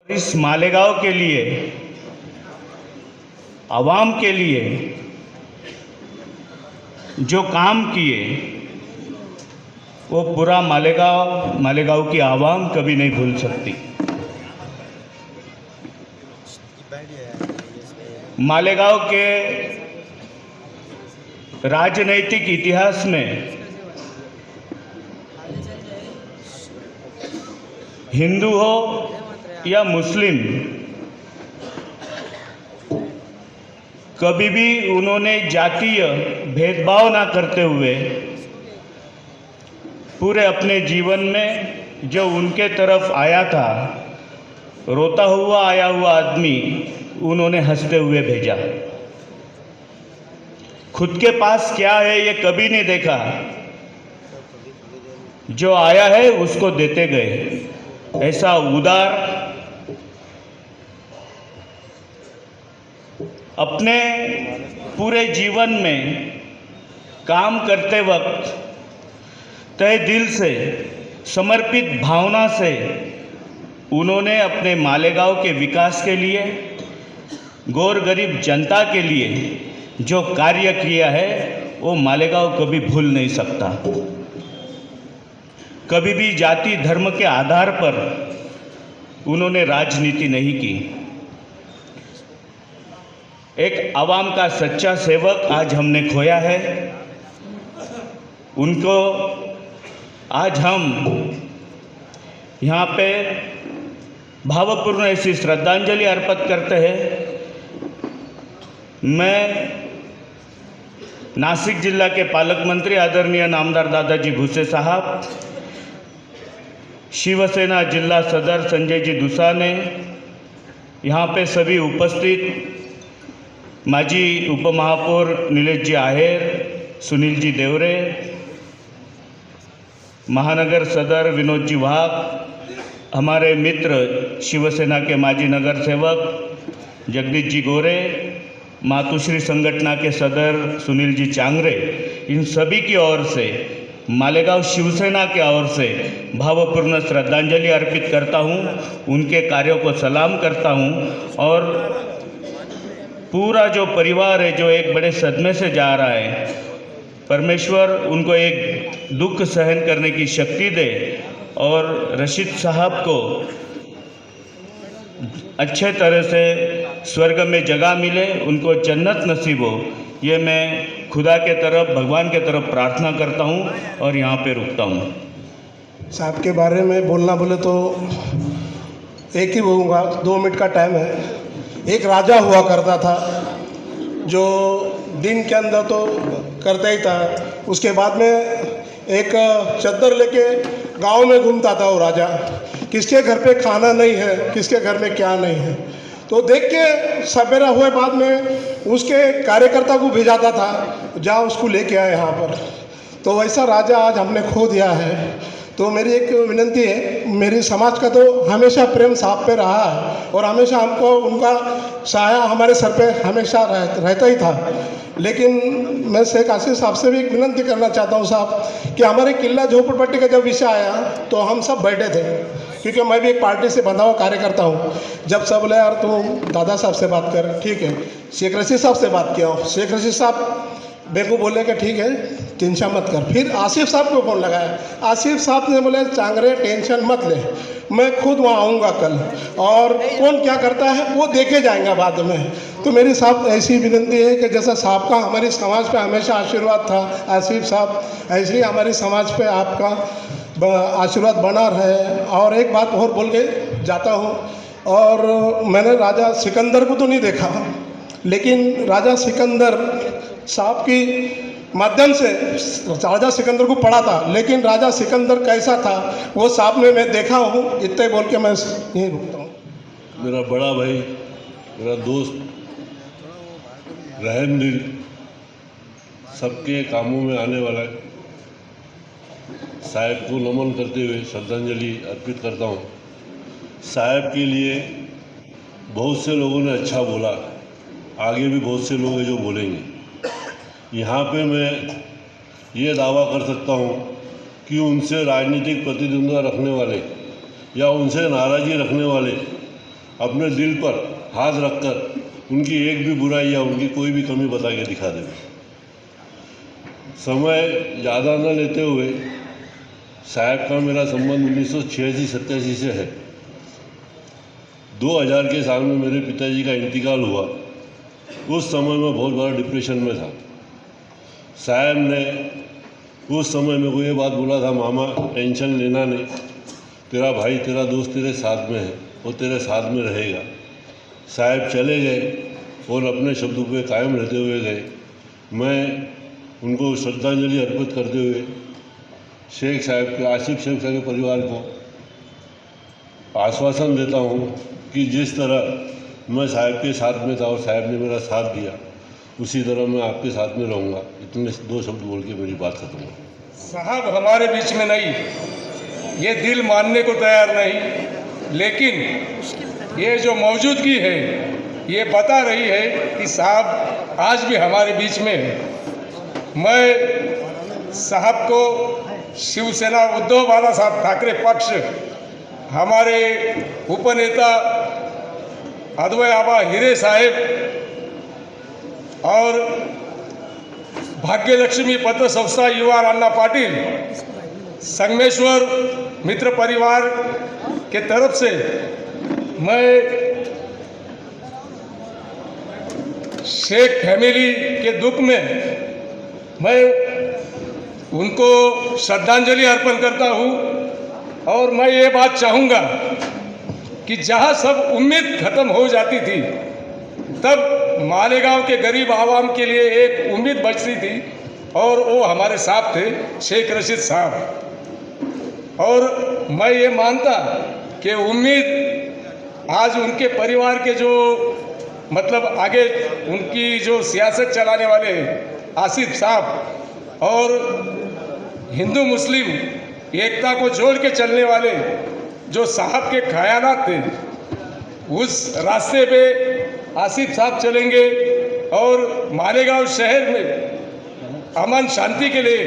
इस मालेगांव के लिए, आवाम के लिए जो काम किए वो पूरा मालेगांव की आवाम कभी नहीं भूल सकती। मालेगांव के राजनैतिक इतिहास में हिंदू हो या मुस्लिम, कभी भी उन्होंने जातीय भेदभाव ना करते हुए पूरे अपने जीवन में जो उनके तरफ आया था, रोता हुआ आया हुआ आदमी, उन्होंने हंसते हुए भेजा। खुद के पास क्या है ये कभी नहीं देखा, जो आया है उसको देते गए। ऐसा उदार, अपने पूरे जीवन में काम करते वक्त तहे दिल से, समर्पित भावना से उन्होंने अपने मालेगांव के विकास के लिए, गौर गरीब जनता के लिए जो कार्य किया है वो मालेगांव कभी भूल नहीं सकता। कभी भी जाति धर्म के आधार पर उन्होंने राजनीति नहीं की। एक आवाम का सच्चा सेवक आज हमने खोया है। उनको आज हम यहाँ पे भावपूर्ण ऐसी श्रद्धांजलि अर्पित करते हैं। मैं नासिक जिला के पालक मंत्री आदरणीय नामदार दादाजी भुसे साहब, शिवसेना जिला सदर संजय जी दुसाने, यहाँ पे सभी उपस्थित माजी उपमहापौर नीलेश जी आहेर, सुनील जी देवरे, महानगर सदर विनोद जी वाघ, हमारे मित्र शिवसेना के माजी नगर सेवक जगदीश जी गोरे, मातुश्री संगठना के सदर सुनील जी चांगरे, इन सभी की ओर से, मालेगांव शिवसेना की ओर से भावपूर्ण श्रद्धांजलि अर्पित करता हूं। उनके कार्यों को सलाम करता हूं और पूरा जो परिवार है जो एक बड़े सदमे से जा रहा है, परमेश्वर उनको एक दुख सहन करने की शक्ति दे और रशीद साहब को अच्छे तरह से स्वर्ग में जगह मिले, उनको जन्नत नसीब हो। ये मैं खुदा के तरफ, भगवान के तरफ प्रार्थना करता हूँ और यहाँ पे रुकता हूँ। साहब के बारे में बोलना बोले तो एक ही बोलूँगा, 2 मिनट का टाइम है। एक राजा हुआ करता था जो दिन के अंदर तो करता ही था, उसके बाद में एक चद्दर लेके गांव में घूमता था वो राजा। किसके घर पे खाना नहीं है, किसके घर में क्या नहीं है, तो देख के सवेरा हुए बाद में उसके कार्यकर्ता को भेजाता था, जाओ उसको लेके आए यहाँ पर। तो वैसा राजा आज हमने खो दिया है। तो मेरी एक विनती है, मेरी समाज का तो हमेशा प्रेम साहब पे रहा है और हमेशा हमको उनका साया हमारे सर पे हमेशा रहता ही था। लेकिन मैं शेख आशीष साहब से भी एक विनती करना चाहता हूँ साहब, कि हमारे किला झोपड़पट्टी का जब विषय आया तो हम सब बैठे थे, क्योंकि मैं भी एक पार्टी से बंधा हुआ कार्यकर्ता हूँ। जब सब बोले यार तू दादा साहब से बात कर, ठीक है, शेख रशीद साहब से बात किया, शेख रशीद साहब मेरे को बोले कि ठीक है टेंशन मत कर। फिर आसिफ साहब को फ़ोन लगाया, आसिफ साहब ने बोले चांगरे टेंशन मत ले, मैं खुद वहाँ आऊँगा कल, और कौन क्या करता है वो देखे जाएंगे बाद में। तो मेरी साहब ऐसी विनती है कि जैसा साहब का हमारी समाज पे हमेशा आशीर्वाद था, आसिफ साहब ऐसे ही हमारी समाज पे आपका आशीर्वाद बना रहे। और एक बात और बोल के जाता हूँ, और मैंने राजा सिकंदर को तो नहीं देखा, लेकिन राजा सिकंदर साहब की माध्यम से राजा सिकंदर को पढ़ा था, लेकिन राजा सिकंदर कैसा था वो साहब में मैं देखा हूँ। इतने बोल के मैं यहीं रुकता हूँ। मेरा बड़ा भाई, मेरा दोस्त, रहम दिल, सबके कामों में आने वाला साहब को नमन करते हुए श्रद्धांजलि अर्पित करता हूँ। साहब के लिए बहुत से लोगों ने अच्छा बोला, आगे भी बहुत से लोग हैं जो बोलेंगे। यहाँ पे मैं ये दावा कर सकता हूँ कि उनसे राजनीतिक प्रतिद्वंद्विता रखने वाले या उनसे नाराज़गी रखने वाले अपने दिल पर हाथ रखकर उनकी एक भी बुराई या उनकी कोई भी कमी बता के दिखा दें। समय ज़्यादा न लेते हुए साहब का मेरा संबंध 1986-87 से है। 2000 के साल में मेरे पिताजी का इंतकाल हुआ। उस समय मैं बहुत बड़ा डिप्रेशन में था। साहब ने उस समय मेरे को ये बात बोला था, मामा टेंशन लेना नहीं, तेरा भाई तेरा दोस्त तेरे साथ में है, वो तेरे साथ में रहेगा। साहब चले गए और अपने शब्दों पे कायम रहते हुए गए। मैं उनको श्रद्धांजलि अर्पित करते हुए शेख साहब के आसिफ शेख साहब के परिवार को आश्वासन देता हूँ कि जिस तरह मैं साहब के साथ में था और साहब ने मेरा साथ दिया, उसी तरह मैं आपके साथ में रहूँगा। इतने 2 शब्द बोल के मेरी बात खत्म हो। साहब हमारे बीच में नहीं, ये दिल मानने को तैयार नहीं, लेकिन ये जो मौजूदगी है ये बता रही है कि साहब आज भी हमारे बीच में है। मैं साहब को शिवसेना उद्धव बाला साहब ठाकरे पक्ष, हमारे उपनेता अद्वय आबा हिरे साहेब और भाग्यलक्ष्मी पत्र संस्था युवा अण्णा पाटिल, संगमेश्वर मित्र परिवार के तरफ से मैं शेख फैमिली के दुख में मैं उनको श्रद्धांजलि अर्पण करता हूँ। और मैं ये बात चाहूँगा कि जहाँ सब उम्मीद खत्म हो जाती थी, तब मालेगांव के गरीब आवाम के लिए एक उम्मीद बचती थी, और वो हमारे साहब थे, शेख रशीद साहब। और मैं ये मानता कि उम्मीद आज उनके परिवार के जो मतलब आगे उनकी जो सियासत चलाने वाले आसिफ साहब और हिंदू मुस्लिम एकता को जोड़ के चलने वाले जो साहब के ख्यालात थे, उस रास्ते पे आसिफ साहब चलेंगे और मालेगांव शहर में अमन शांति के लिए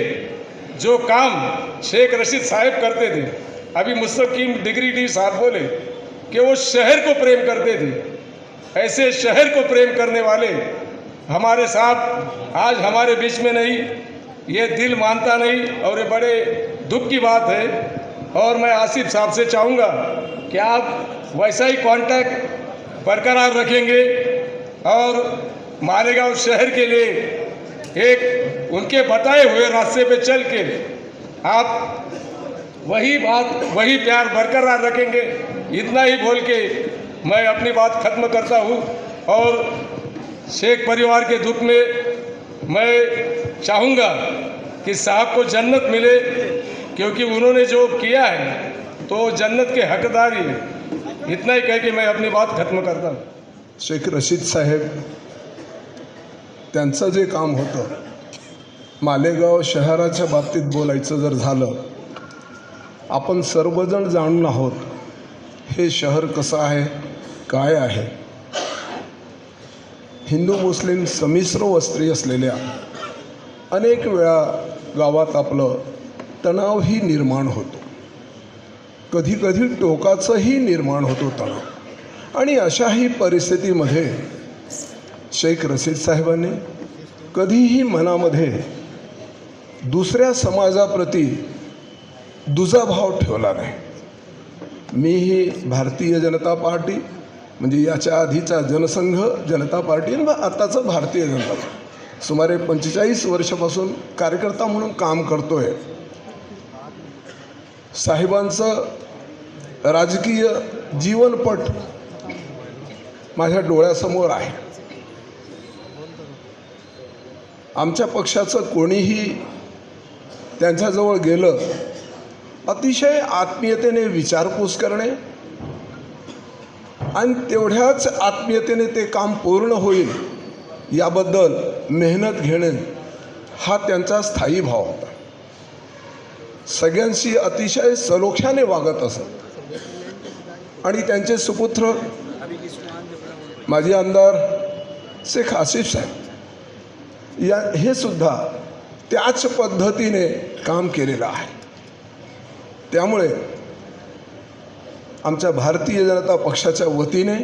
जो काम शेख रशीद साहब करते थे, अभी मुस्तकीम डिग्री डी साहब बोले कि वो शहर को प्रेम करते थे, ऐसे शहर को प्रेम करने वाले हमारे साहब आज हमारे बीच में नहीं, ये दिल मानता नहीं और ये बड़े दुख की बात है। और मैं आसिफ साहब से चाहूँगा कि आप वैसा ही कांटेक्ट बरकरार रखेंगे और मालेगांव शहर के लिए एक उनके बताए हुए रास्ते पे चल के आप वही बात वही प्यार बरकरार रखेंगे। इतना ही बोल के मैं अपनी बात खत्म करता हूँ। और शेख परिवार के दुख में मैं चाहूँगा कि साहब को जन्नत मिले, क्योंकि उन्होंने जो किया है तो जन्नत के हकदार ही है। इतना ही कह के मैं अपनी बात खत्म करता हूँ। शेख रशीद साहेब त्यांचं जे काम होतं, मालेगाव शहराच्या बाबतीत बोलायचं जर झालं, आपण सर्वजण जाणून आहोत हे शहर कसं आहे, काय आहे। हिंदू मुस्लिम संमिश्र वस्ती असलेल्या अनेक वेळा गावात आपलं तणावही निर्माण होतो, कधीकधी टोकाचंही निर्माण होतो तणाव। आणि अशाही परिस्थितीमध्ये शेख रशीद साहेबांनी कधीही मनामध्ये दुसऱ्या समाजाप्रती दुजाभाव ठेवला नाही। मीही भारतीय जनता पार्टी म्हणजे याच्या आधीचा जनसंघ जनता पार्टी व आताचं भारतीय जनता पार्टी सुमारे 45 वर्षापासून कार्यकर्ता म्हणून काम करतोय। साहेबांचं राजकीय जीवनपट माझ्या डोळ्यासमोर आहे। आमच्या पक्षाचं कोणीही त्यांच्याजवळ गेलं, अतिशय आत्मीयतेने विचारपूस करणे आणि तेवढ्याच आत्मीयतेने ते काम पूर्ण होईल याबद्दल मेहनत घेणे हा त्यांचा स्थायी भाव होता। सगळ्यांशी अतिशय सलोख्याने वागत असत। आणि त्यांचे सुपुत्र माजी आमदार शेख आसिफ साहेब या हे सुद्धा त्याच पद्धतीने काम केलेलं आहे। त्यामुळे आमच्या भारतीय जनता पक्षाच्या वतीने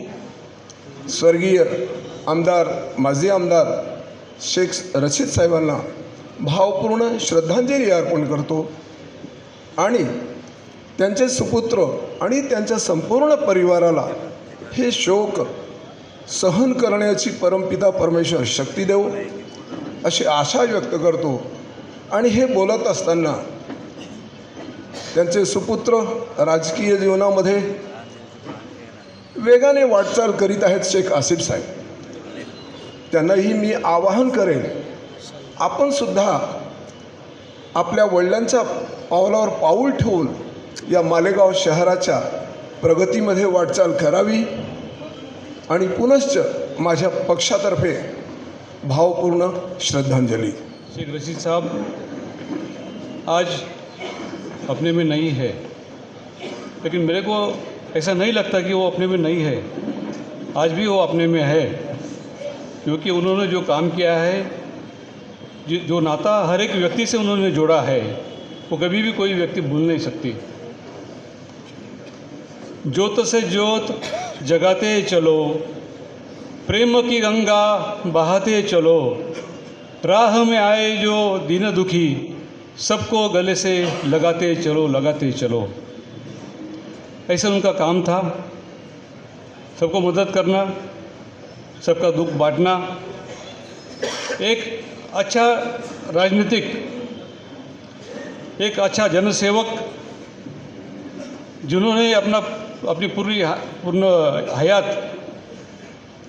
स्वर्गीय आमदार माजी आमदार शेख रशीद साहेबांना भावपूर्ण श्रद्धांजली अर्पण करतो आणि त्यांचे सुपुत्र आणि त्यांच्या संपूर्ण परिवाराला हे शोक सहन करण्याची परमपिता परमेश्वर शक्ती देव अशी आशा व्यक्त करतो. आणि हे बोलत असताना त्यांचे सुपुत्र राजकीय जीवनामध्ये वेगाने वाटचाल करीत आहेत शेख आसिफ साहेब. त्यांनाही मी आवाहन करेन, आपणसुद्धा आपल्या वडिलांच्या पावलावर पाऊल ठेवून या मालेगाव शहराच्या प्रगतीमध्ये वाटचाल करावी. आणि पुनश्च माझ्या पक्षातर्फे भावपूर्ण श्रद्धांजलि. शेख रशीद साहब आज अपने में नहीं है, लेकिन मेरे को ऐसा नहीं लगता कि वो अपने में नहीं है. आज भी वो अपने में है, क्योंकि उन्होंने जो काम किया है, जो नाता हर एक व्यक्ति से उन्होंने जोड़ा है, वो कभी भी कोई व्यक्ति भूल नहीं सकती. ज्योत से ज्योत जगाते चलो, प्रेम की गंगा बहाते चलो, राह में आए जो दीन दुखी, सबको गले से लगाते चलो. ऐसा उनका काम था, सबको मदद करना, सबका दुख बांटना. एक अच्छा राजनीतिक, एक अच्छा जनसेवक, जिन्होंने अपनी पूर्ण हयात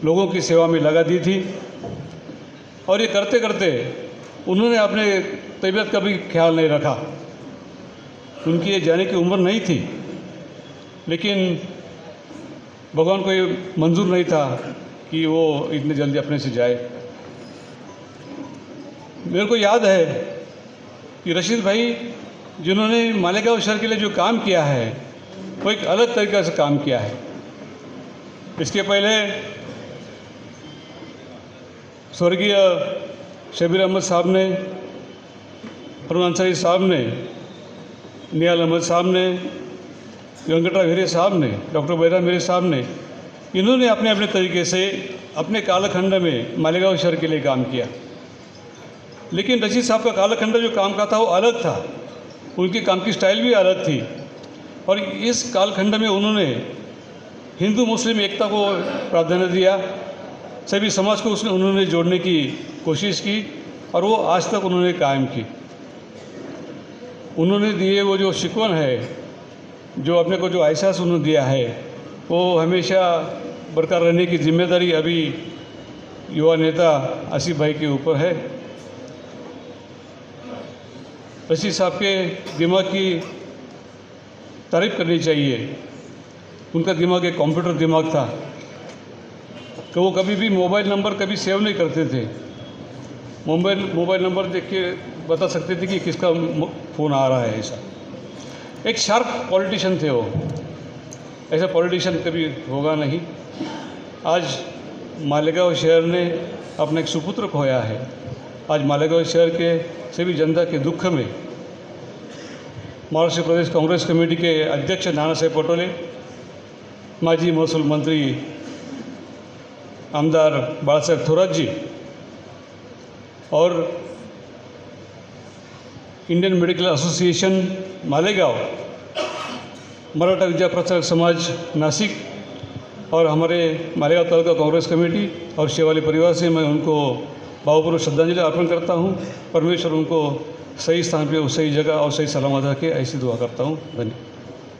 लोगों की सेवा में लगा दी थी. और ये करते करते उन्होंने अपने तबीयत का भी ख्याल नहीं रखा. उनकी ये जाने की उम्र नहीं थी, लेकिन भगवान को ये मंजूर नहीं था कि वो इतने जल्दी अपने से जाए. मेरे को याद है कि रशीद भाई, जिन्होंने मालेगांव शहर के लिए जो काम किया है, वो एक अलग तरीक़े से काम किया है. इसके पहले स्वर्गीय शबीर अहमद साहब ने, अरुण अंसारी साहब ने, नियाल अहमद साहब ने, वेंकटराव हीरे साहब ने, डॉक्टर बैरा मेरे साहब ने, इन्होंने अपने अपने तरीके से अपने कालखंड में मालेगांव शहर के लिए काम किया. लेकिन रशीद साहब का कालखंड जो काम का था वो अलग था, उनकी काम की स्टाइल भी अलग थी. और इस कालखंड में उन्होंने हिंदू मुस्लिम एकता को प्राधान्य दिया, सभी समाज को उसमें उन्होंने जोड़ने की कोशिश की, और वो आज तक उन्होंने कायम की. उन्होंने दिए वो जो शिकवन है, जो अपने को जो एहसास उन्होंने दिया है, वो हमेशा बरकरार रहने की जिम्मेदारी अभी युवा नेता आसिफ भाई के ऊपर है. रशीद साहब के दिमाग की तारीफ़ करनी चाहिए. उनका दिमाग एक कंप्यूटर दिमाग था, कि वो कभी भी मोबाइल नंबर कभी सेव नहीं करते थे. मोबाइल नंबर देख के बता सकते थे कि किसका फ़ोन आ रहा है. ऐसा एक शार्प पॉलिटिशियन थे वो. ऐसा पॉलिटिशियन कभी होगा नहीं. आज मालेगांव शहर ने अपना एक सुपुत्र खोया है. आज मालेगांव शहर के सभी जनता के दुख में महाराष्ट्र प्रदेश कांग्रेस कमेटी के अध्यक्ष नानासाहेब पटोले, माजी महसूल मंत्री आमदार बाळासाहेब थोरात जी, और Indian Medical Association Malegaon, Maratha Vidya Pracharak Samaj Nashik, और हमारे मालेगांव तालुका कांग्रेस कमेटी और शेवाली परिवार से मैं उनको भावपूर्ण श्रद्धांजलि अर्पण करता हूँ. परमेश्वर उनको सही स्थान पे, सही जगह और सही सलामत रखे, ऐसी दुआ करता हूँ. धन्यवाद.